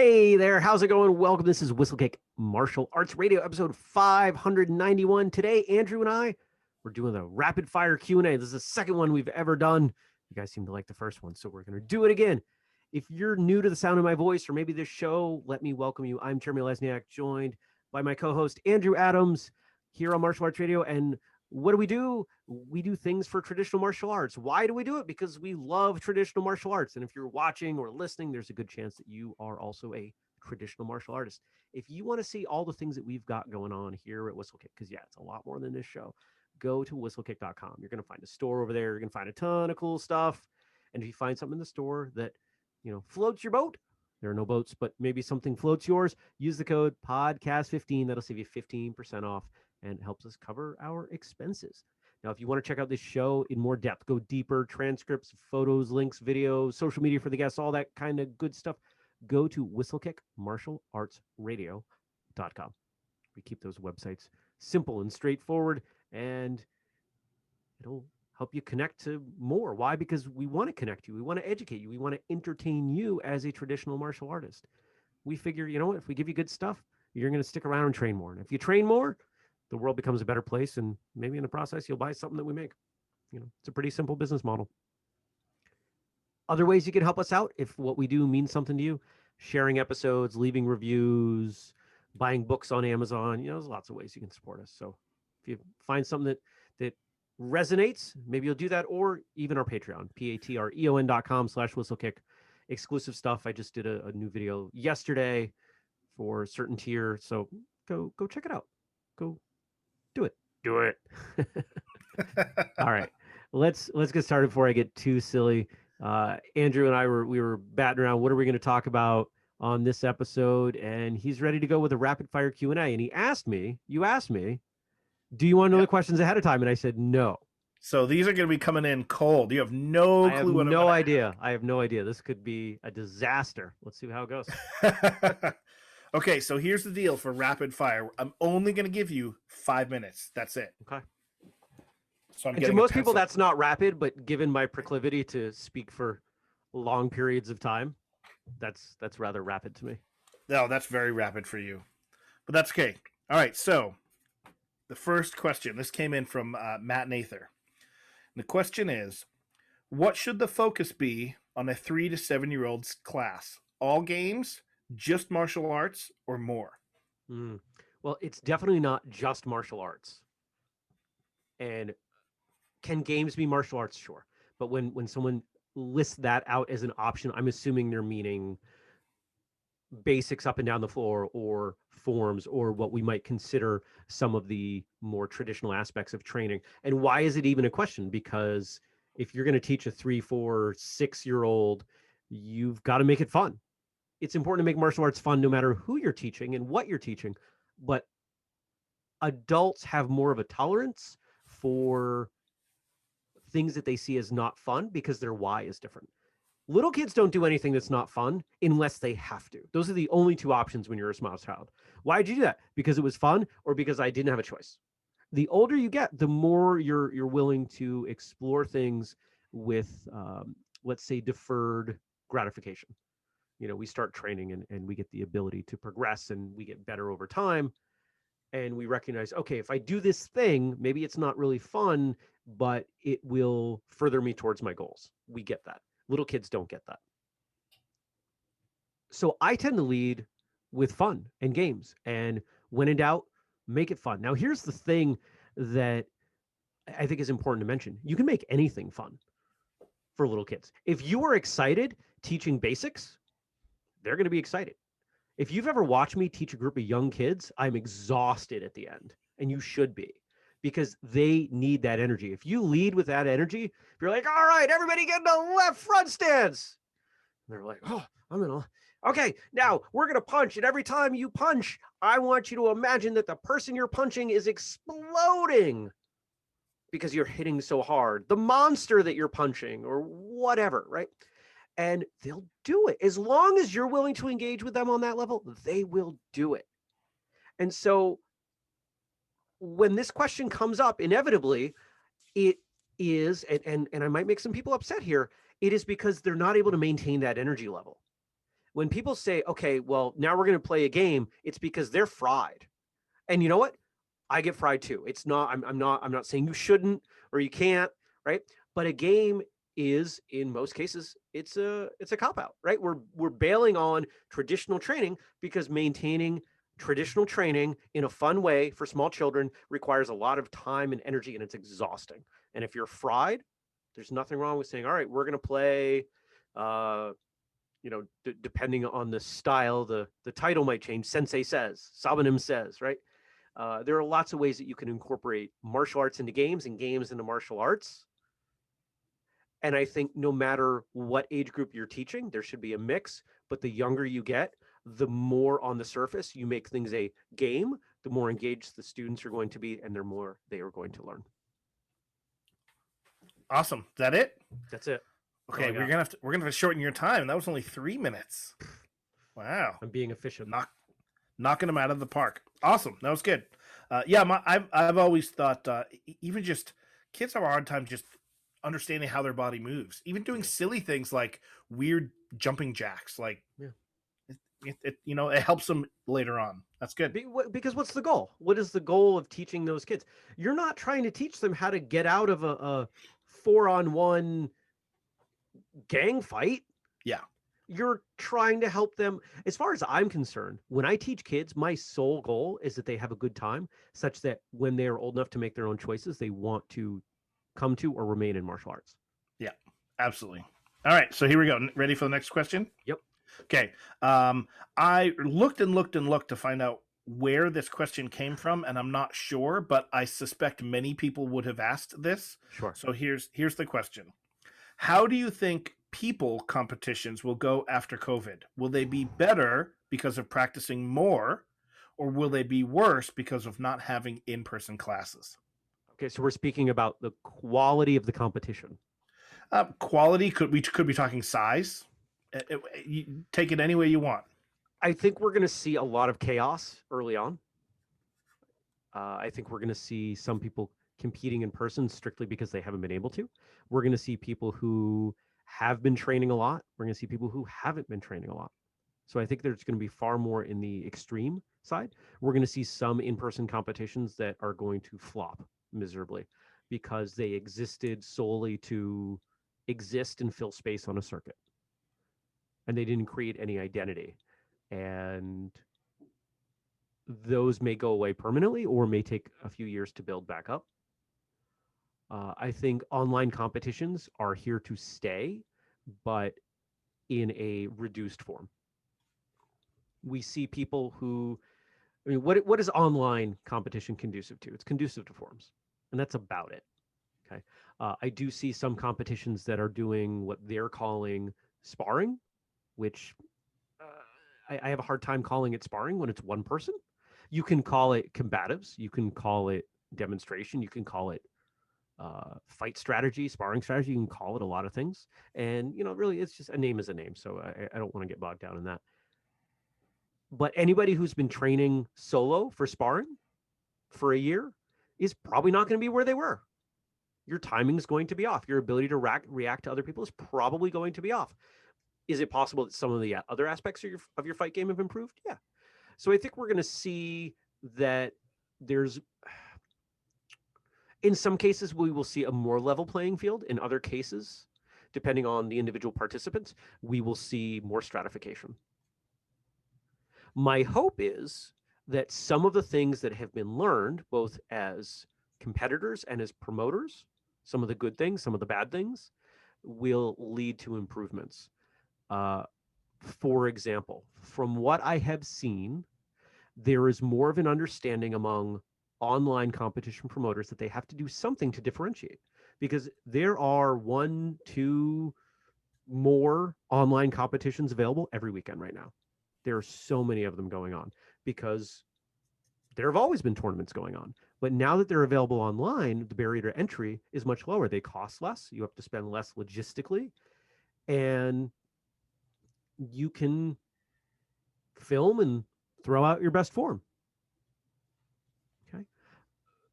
Hey there, how's it going? Welcome. This is Whistlekick Martial Arts Radio, episode 591. Today, Andrew and I, we're doing a rapid fire Q&A. This is the second one we've ever done. You guys seem to like the first one, so we're going to do it again. If you're new to the sound of my voice or maybe this show, let me welcome you. I'm Jeremy Lesniak, joined by my co-host Andrew Adams here on Martial Arts Radio. And what do? We do things for traditional martial arts. Why do we do it? Because we love traditional martial arts. And if you're watching or listening, there's a good chance that you are also a traditional martial artist. If you want to see all the things that we've got going on here at Whistlekick, because it's a lot more than this show, go to whistlekick.com. You're going to find a store over there. You're going to find a ton of cool stuff. And if you find something in the store that, floats your boat, there are no boats, but maybe something floats yours, use the code podcast15. That'll save you 15% off and helps us cover our expenses. Now, if you want to check out this show in more depth, go deeper, transcripts, photos, links, videos, social media for the guests, all that kind of good stuff, go to whistlekickmartialartsradio.com. We keep those websites simple and straightforward, and it'll help you connect to more. Why? Because we want to connect you. We want to educate you. We want to entertain you as a traditional martial artist. We figure, if we give you good stuff, you're going to stick around and train more. And if you train more, the world becomes a better place, and maybe in the process, you'll buy something that we make. It's a pretty simple business model. Other ways you can help us out, if what we do means something to you, sharing episodes, leaving reviews, buying books on Amazon, there's lots of ways you can support us. So if you find something that resonates, maybe you'll do that, or even our Patreon, patreon.com/whistlekick, exclusive stuff. I just did a new video yesterday for a certain tier. So go check it out. Go do it. All right, let's get started before I get too silly. Andrew and I were batting around. What are we going to talk about on this episode? And he's ready to go with a rapid fire Q&A. And you asked me, do you want to know the questions ahead of time? And I said, no. So these are going to be coming in cold. You have no clue what I'm no idea. I have no idea. This could be a disaster. Let's see how it goes. Okay, so here's the deal for rapid fire. I'm only going to give you 5 minutes. That's it. Okay. So to most people, that's not rapid, but given my proclivity to speak for long periods of time, that's rather rapid to me. No, that's very rapid for you. But that's okay. All right, so the first question, this came in from Matt Nather. The question is, what should the focus be on a 3 to 7 year old's class? All games, just martial arts, or more? Well, it's definitely not just martial arts. And can games be martial arts? Sure. But when someone lists that out as an option, I'm assuming they're meaning basics up and down the floor, or forms, or what we might consider some of the more traditional aspects of training. And why is it even a question? Because if you're going to teach a 3, 4, 6-year-old, you've got to make it fun. It's important to make martial arts fun no matter who you're teaching and what you're teaching. But adults have more of a tolerance for things that they see as not fun because their why is different. Little kids don't do anything that's not fun unless they have to. Those are the only two options when you're a small child. Why did you do that? Because it was fun, or because I didn't have a choice? The older you get, the more you're willing to explore things with, let's say, deferred gratification. We start training and we get the ability to progress, and we get better over time. And we recognize, okay, if I do this thing, maybe it's not really fun, but it will further me towards my goals. We get that. Little kids don't get that. So I tend to lead with fun and games, and when in doubt, make it fun. Now, here's the thing that I think is important to mention. You can make anything fun for little kids. If you are excited teaching basics, they're going to be excited. If you've ever watched me teach a group of young kids, I'm exhausted at the end, and you should be, because they need that energy. If you lead with that energy, if you're like, all right, everybody get in the left front stance. And they're like, oh, okay, now we're going to punch. And every time you punch, I want you to imagine that the person you're punching is exploding because you're hitting so hard. The monster that you're punching, or whatever, right? And they'll do it. As long as you're willing to engage with them on that level, they will do it. And so when this question comes up, inevitably, it is, and I might make some people upset here, it is because they're not able to maintain that energy level. when people say, okay, well, now we're going to play a game, it's because they're fried. And you know what? I get fried too. It's not, I'm not saying you shouldn't or you can't, right? But a game is, in most cases, it's a cop out, right? We're bailing on traditional training because maintaining traditional training in a fun way for small children requires a lot of time and energy, and it's exhausting. And if you're fried, there's nothing wrong with saying, all right, we're going to play, uh, depending on the style, the title might change. Sensei says, Sabanim says, right? There are lots of ways that you can incorporate martial arts into games and games into martial arts. And I think no matter what age group you're teaching, there should be a mix. But the younger you get, the more on the surface you make things a game, the more engaged the students are going to be, and the more they are going to learn. Awesome. Is that it? That's it. Okay, we're gonna have to shorten your time. That was only 3 minutes. Wow. I'm being efficient. Knocking them out of the park. Awesome. That was good. I've always thought even just kids have a hard time just understanding how their body moves. Even doing silly things like weird jumping jacks. Like, it helps them later on. That's good. Because what's the goal? What is the goal of teaching those kids? You're not trying to teach them how to get out of a 4-on-1 gang fight. Yeah. You're trying to help them. As far as I'm concerned, when I teach kids, my sole goal is that they have a good time, such that when they are old enough to make their own choices, they want to come to or remain in martial arts. Yeah, absolutely. All right, so here we go. Ready for the next question? Yep. Okay. I looked and looked and looked to find out where this question came from, and I'm not sure, but I suspect many people would have asked this. Sure. So here's the question. How do you think people competitions will go after COVID? Will they be better because of practicing more, or will they be worse because of not having in-person classes? Okay, so we're speaking about the quality of the competition. Quality, we could be talking size. You take it any way you want. I think we're going to see a lot of chaos early on. I think we're going to see some people competing in person strictly because they haven't been able to. We're going to see people who have been training a lot. We're going to see people who haven't been training a lot. So I think there's going to be far more in the extreme side. We're going to see some in-person competitions that are going to flop miserably because they existed solely to exist and fill space on a circuit. And they didn't create any identity. And those may go away permanently or may take a few years to build back up. I think online competitions are here to stay, but in a reduced form. We see people who, what is online competition conducive to? It's conducive to forums, and that's about it. Okay. I do see some competitions that are doing what they're calling sparring, which I have a hard time calling it sparring when it's one person. You can call it combatives. You can call it demonstration. You can call it fight strategy, sparring strategy. You can call it a lot of things. And, really, it's just a name is a name. So I don't want to get bogged down in that. But anybody who's been training solo for sparring for a year is probably not going to be where they were. Your timing is going to be off. Your ability to react to other people is probably going to be off. Is it possible that some of the other aspects of your fight game have improved? Yeah. So I think we're going to see that there's, in some cases, we will see a more level playing field. In other cases, depending on the individual participants, we will see more stratification. My hope is that some of the things that have been learned, both as competitors and as promoters, some of the good things, some of the bad things, will lead to improvements. For example, from what I have seen, there is more of an understanding among online competition promoters that they have to do something to differentiate, because there are 1, 2 more online competitions available every weekend right now. There are so many of them going on because there have always been tournaments going on. But now that they're available online, the barrier to entry is much lower. They cost less. You have to spend less logistically. And you can film and throw out your best form. Okay.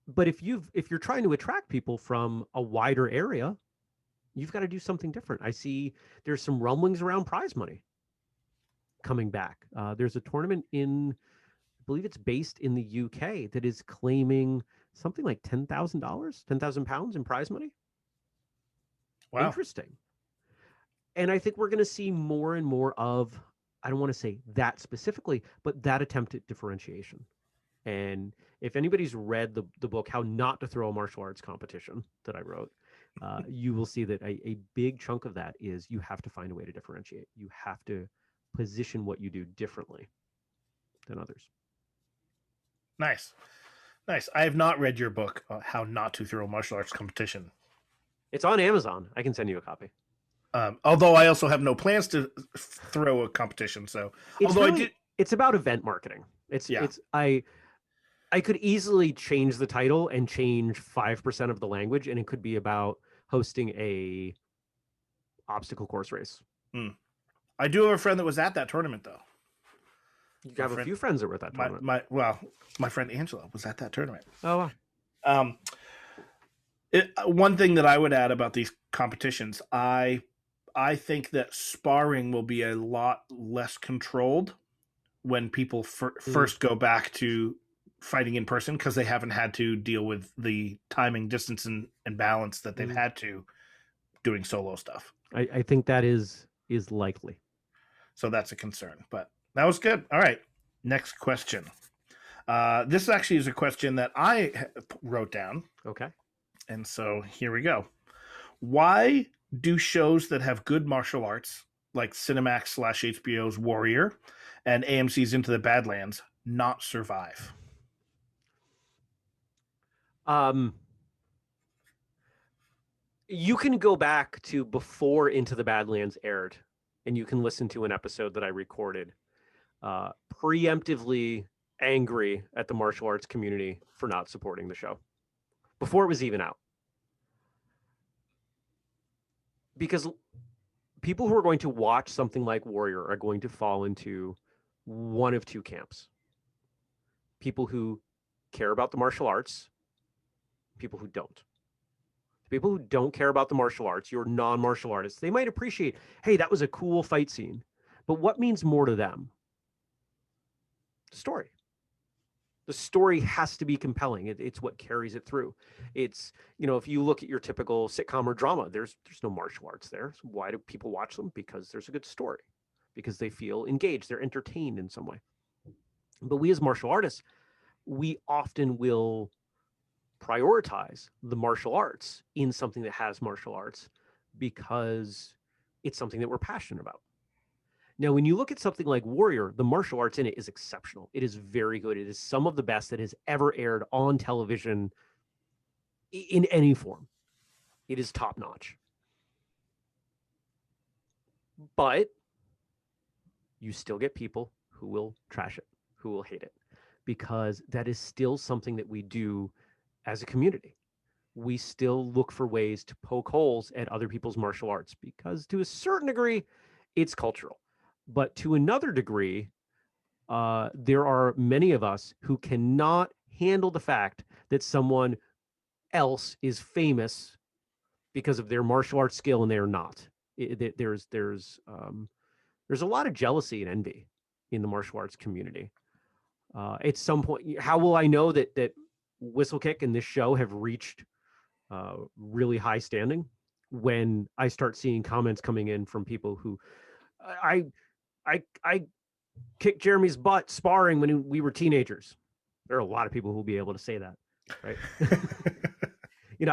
But if you're trying to attract people from a wider area, you've got to do something different. I see there's some rumblings around prize money. coming back. There's a tournament I believe it's based in the UK that is claiming something like $10,000, 10,000 pounds in prize money. Wow. Interesting. And I think we're going to see more and more of, I don't want to say that specifically, but that attempt at differentiation. And if anybody's read the book, How Not to Throw a Martial Arts Competition, that I wrote, you will see that a big chunk of that is you have to find a way to differentiate. You have to position what you do differently than others. Nice. Nice. I have not read your book, How Not to Throw a Martial Arts Competition. It's on Amazon. I can send you a copy. Although I also have no plans to throw a competition. So, it's about event marketing. I could easily change the title and change 5% of the language, and it could be about hosting a obstacle course race. I do have a friend that was at that tournament, though. You have a few friends that were at that tournament. My friend Angela was at that tournament. Oh, wow. One thing that I would add about these competitions, I think that sparring will be a lot less controlled when people first go back to fighting in person, because they haven't had to deal with the timing, distance, and balance that they've had to doing solo stuff. I think that is likely. So that's a concern, but that was good. All right. Next question. This actually is a question that I wrote down. Okay. And so here we go. Why do shows that have good martial arts, like Cinemax/HBO's Warrior and AMC's Into the Badlands, not survive? You can go back to before Into the Badlands aired, and you can listen to an episode that I recorded, preemptively angry at the martial arts community for not supporting the show before it was even out. Because people who are going to watch something like Warrior are going to fall into one of two camps. People who care about the martial arts, people who don't. People who don't care about the martial arts, your non-martial artists, they might appreciate, hey, that was a cool fight scene. But what means more to them? The story. The story has to be compelling. It's what carries it through. It's, if you look at your typical sitcom or drama, there's no martial arts there. So why do people watch them? Because there's a good story. Because they feel engaged. They're entertained in some way. But we as martial artists, we often will prioritize the martial arts in something that has martial arts because it's something that we're passionate about. Now, when you look at something like Warrior, the martial arts in it is exceptional. It is very good. It is some of the best that has ever aired on television in any form. It is top notch. But you still get people who will trash it, who will hate it, because that is still something that we do as a community. We still look for ways to poke holes at other people's martial arts because to a certain degree, it's cultural. But to another degree, there are many of us who cannot handle the fact that someone else is famous because of their martial arts skill and they are not. There's a lot of jealousy and envy in the martial arts community. At some point, how will I know that Whistlekick and this show have reached really high standing? When I start seeing comments coming in from people who I kicked Jeremy's butt sparring when we were teenagers. There are a lot of people who will be able to say that, right?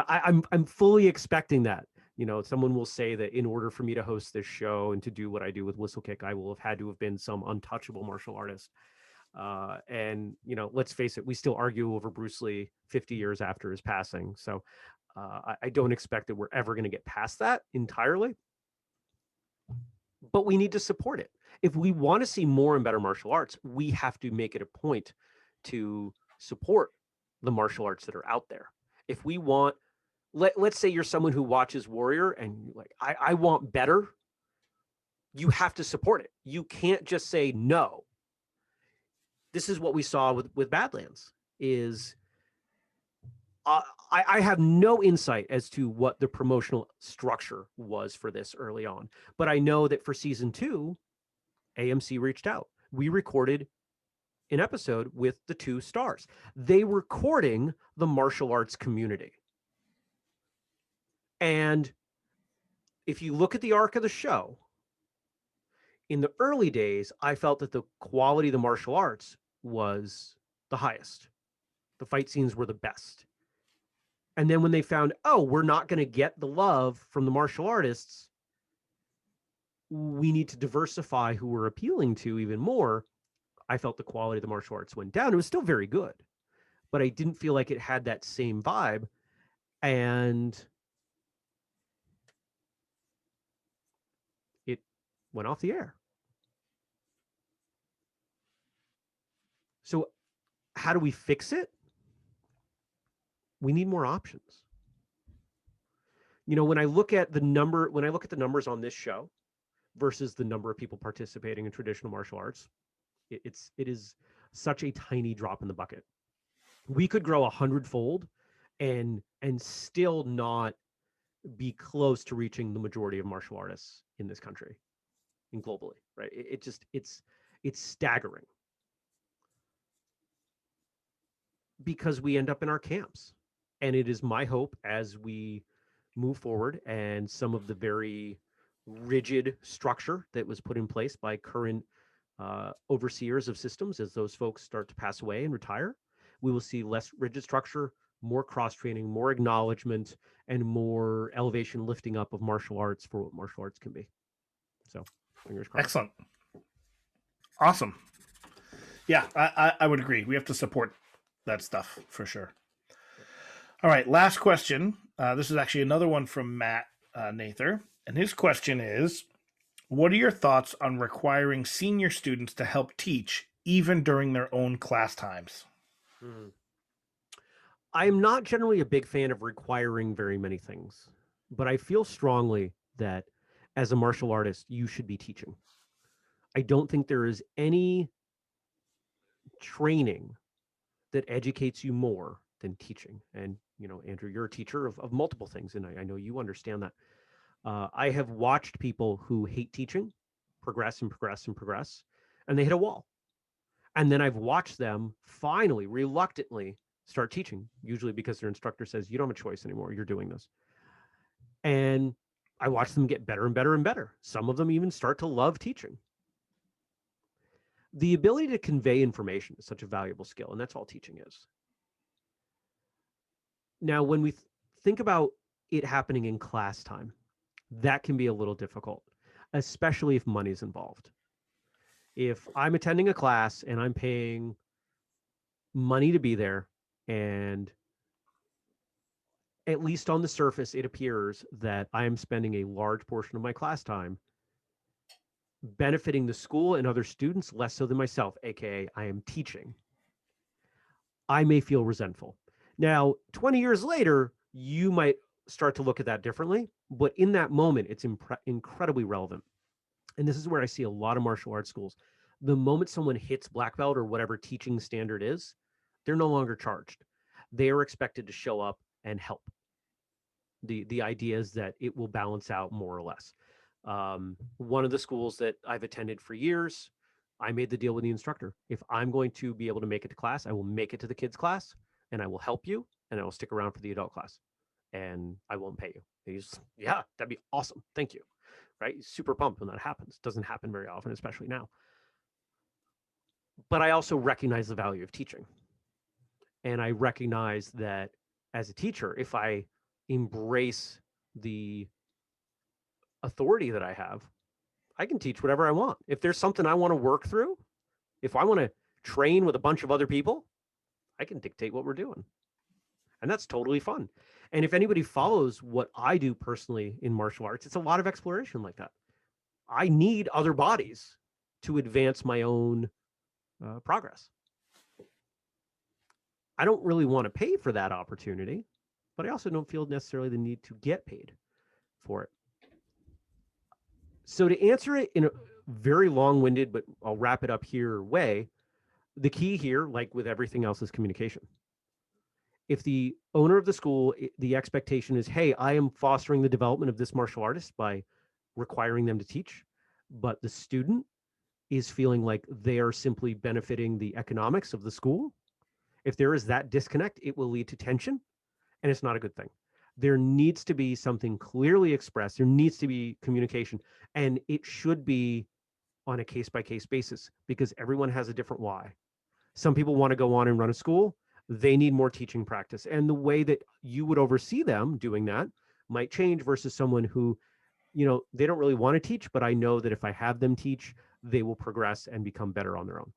I'm fully expecting that. Someone will say that in order for me to host this show and to do what I do with Whistlekick, I will have had to have been some untouchable martial artist. And let's face it, we still argue over Bruce Lee 50 years after his passing. So I don't expect that we're ever going to get past that entirely. But we need to support it. If we want to see more and better martial arts, we have to make it a point to support the martial arts that are out there. If we want, let's say you're someone who watches Warrior and you're like, I want better. You have to support it. You can't just say no. This is what we saw with Badlands is I have no insight as to what the promotional structure was for this early on, but I know that for season 2, AMC reached out. We recorded an episode with the 2 stars. They were courting the martial arts community. And if you look at the arc of the show, in the early days, I felt that the quality of the martial arts was the highest. The fight scenes were the best. And then when they found, oh, we're not going to get the love from the martial artists, we need to diversify who we're appealing to even more. I felt the quality of the martial arts went down. It was still very good, but I didn't feel like it had that same vibe. And it went off the air. So how do we fix it? We need more options. You know, when I look at the numbers on this show versus the number of people participating in traditional martial arts, it is such a tiny drop in the bucket. We could grow 100-fold and still not be close to reaching the majority of martial artists in this country and globally, right? It's staggering because we end up in our camps. And it is my hope as we move forward and some of the very rigid structure that was put in place by current overseers of systems, as those folks start to pass away and retire, we will see less rigid structure, more cross-training, more acknowledgement, and more elevation, lifting up of martial arts for what martial arts can be. So, fingers crossed. Excellent. Awesome. Yeah, I would agree. We have to support that stuff for sure. All right, last question. This is actually another one from Matt Nather. And his question is, what are your thoughts on requiring senior students to help teach even during their own class times? I'm not generally a big fan of requiring very many things, but I feel strongly that as a martial artist, you should be teaching. I don't think there is any training that educates you more than teaching. And, you know, Andrew, you're a teacher of multiple things, and I know you understand that. I have watched people who hate teaching progress and progress and progress, and they hit a wall. And then I've watched them finally, reluctantly, start teaching, usually because their instructor says, you don't have a choice anymore, you're doing this. And I watch them get better and better and better. Some of them even start to love teaching. The ability to convey information is such a valuable skill, and that's all teaching is. Now, when we think about it happening in class time, that can be a little difficult, especially if money's involved. If I'm attending a class and I'm paying money to be there, and at least on the surface, it appears that I am spending a large portion of my class time benefiting the school and other students less so than myself, aka I am teaching, I may feel resentful. Now, 20 years later, you might start to look at that differently, but in that moment, it's incredibly relevant. And this is where I see a lot of martial arts schools. The moment someone hits black belt or whatever teaching standard is, they're no longer charged. They are expected to show up and help. The idea is that it will balance out more or less. One of the schools that I've attended for years, I made the deal with the instructor. If I'm going to be able to make it to class, I will make it to the kids' class, and I will help you, and I will stick around for the adult class, and I won't pay you. And he's, yeah, that'd be awesome. Thank you. Right? He's super pumped when that happens. Doesn't happen very often, especially now. But I also recognize the value of teaching. And I recognize that as a teacher, if I embrace the authority that I have, I can teach whatever I want. If there's something I want to work through, if I want to train with a bunch of other people, I can dictate what we're doing. And that's totally fun. And if anybody follows what I do personally in martial arts, it's a lot of exploration like that. I need other bodies to advance my own progress. I don't really want to pay for that opportunity, but I also don't feel necessarily the need to get paid for it. So to answer it in a very long-winded, but I'll wrap it up here way, the key here, like with everything else, is communication. If the owner of the school, the expectation is, hey, I am fostering the development of this martial artist by requiring them to teach, but the student is feeling like they are simply benefiting the economics of the school, if there is that disconnect, it will lead to tension, and it's not a good thing. There needs to be something clearly expressed. There needs to be communication, and it should be on a case by case basis because everyone has a different why. Some people want to go on and run a school. They need more teaching practice. And the way that you would oversee them doing that might change versus someone who, they don't really want to teach, but I know that if I have them teach, they will progress and become better on their own.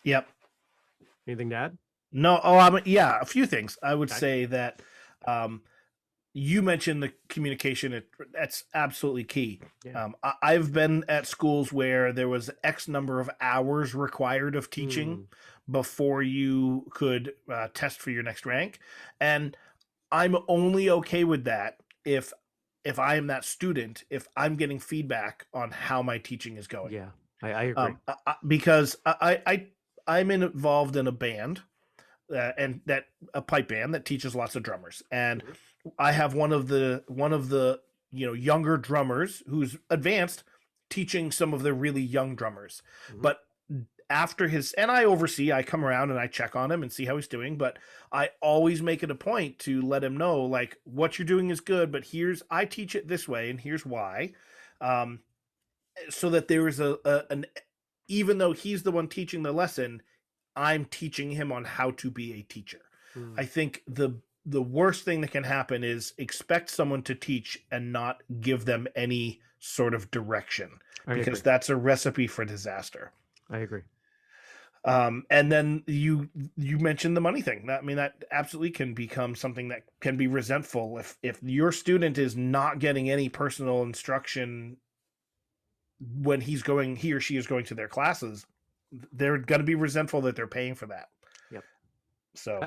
Yep. Anything to add? No. Yeah, a few things. I would say that you mentioned the communication. That's absolutely key. Yeah. I've been at schools where there was X number of hours required of teaching before you could test for your next rank. And I'm only okay with that if I am that student, if I'm getting feedback on how my teaching is going. Yeah, I agree. Because I'm involved in a band, and that a pipe band that teaches lots of drummers, and I have one of the younger drummers who's advanced teaching some of the really young drummers. But after I come around and I check on him and see how he's doing, but I always make it a point to let him know, like, what you're doing is good, but I teach it this way and here's why. So that there is an even though he's the one teaching the lesson, I'm teaching him on how to be a teacher. I think the worst thing that can happen is expect someone to teach and not give them any sort of direction, because that's a recipe for disaster. I agree. And then you mentioned the money thing. That absolutely can become something that can be resentful if your student is not getting any personal instruction when he or she is going to their classes. They're going to be resentful that they're paying for that. Yep. So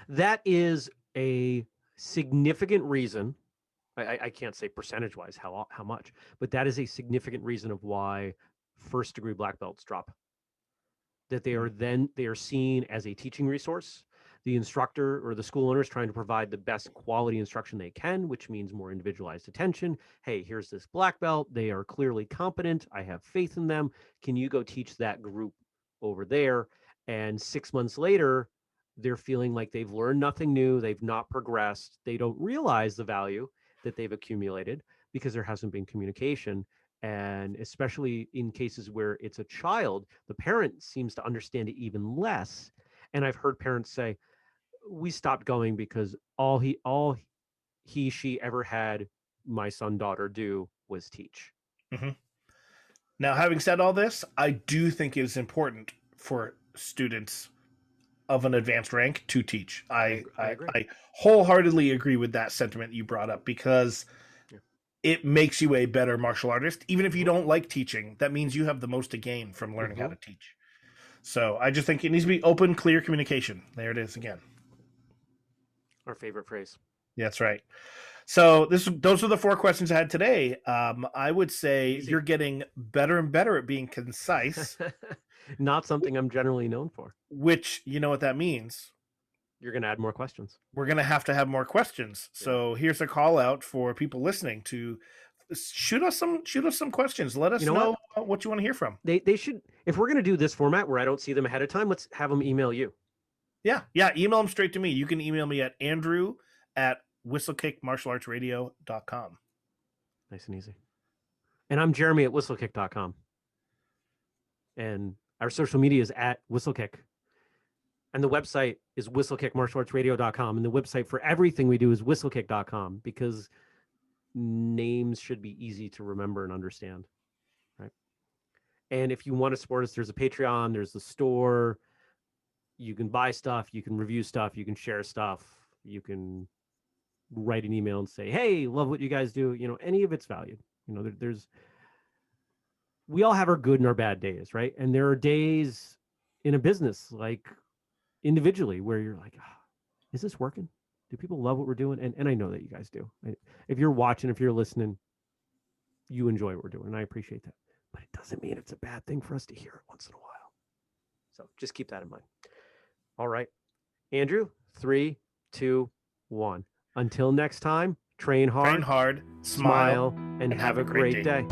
that is a significant reason. I can't say percentage wise how much, but that is a significant reason of why first degree black belts drop. That they are seen as a teaching resource. The instructor or the school owner is trying to provide the best quality instruction they can, which means more individualized attention. Hey, here's this black belt. They are clearly competent. I have faith in them. Can you go teach that group over there? And 6 months later, they're feeling like they've learned nothing new. They've not progressed. They don't realize the value that they've accumulated because there hasn't been communication. And especially in cases where it's a child, the parent seems to understand it even less. And I've heard parents say, we stopped going because all she ever had my son, daughter do was teach. Now, having said all this, I do think it is important for students of an advanced rank to teach. I wholeheartedly agree with that sentiment you brought up, because it makes you a better martial artist. Even if you don't like teaching, that means you have the most to gain from learning how to teach. So I just think it needs to be open, clear communication. There it is again. Our favorite phrase. Yeah, that's right. So those are the 4 questions I had today. I would say easy. You're getting better and better at being concise. Not something I'm generally known for. Which, you know what that means? You're going to add more questions. We're going to have more questions. Yeah. So here's a call out for people listening to shoot us some questions. Let us know what you want to hear from. They should, if we're going to do this format where I don't see them ahead of time, let's have them email you. Yeah. Email them straight to me. You can email me at andrew@whistlekickmartialartsradio.com. Nice and easy. And I'm Jeremy at whistlekick.com. And our social media is at whistlekick. And the website is whistlekickmartialartsradio.com. And the website for everything we do is whistlekick.com, because names should be easy to remember and understand. Right. And if you want to support us, there's a Patreon, there's the store. You can buy stuff, you can review stuff, you can share stuff, you can write an email and say, hey, love what you guys do. Any of it's valued. We all have our good and our bad days, right? And there are days in a business, like individually, where you're like, is this working? Do people love what we're doing? And I know that you guys do. If you're watching, if you're listening, you enjoy what we're doing, and I appreciate that. But it doesn't mean it's a bad thing for us to hear it once in a while. So just keep that in mind. All right. Andrew, 3, 2, 1. Until next time, train hard, smile, and have a great day.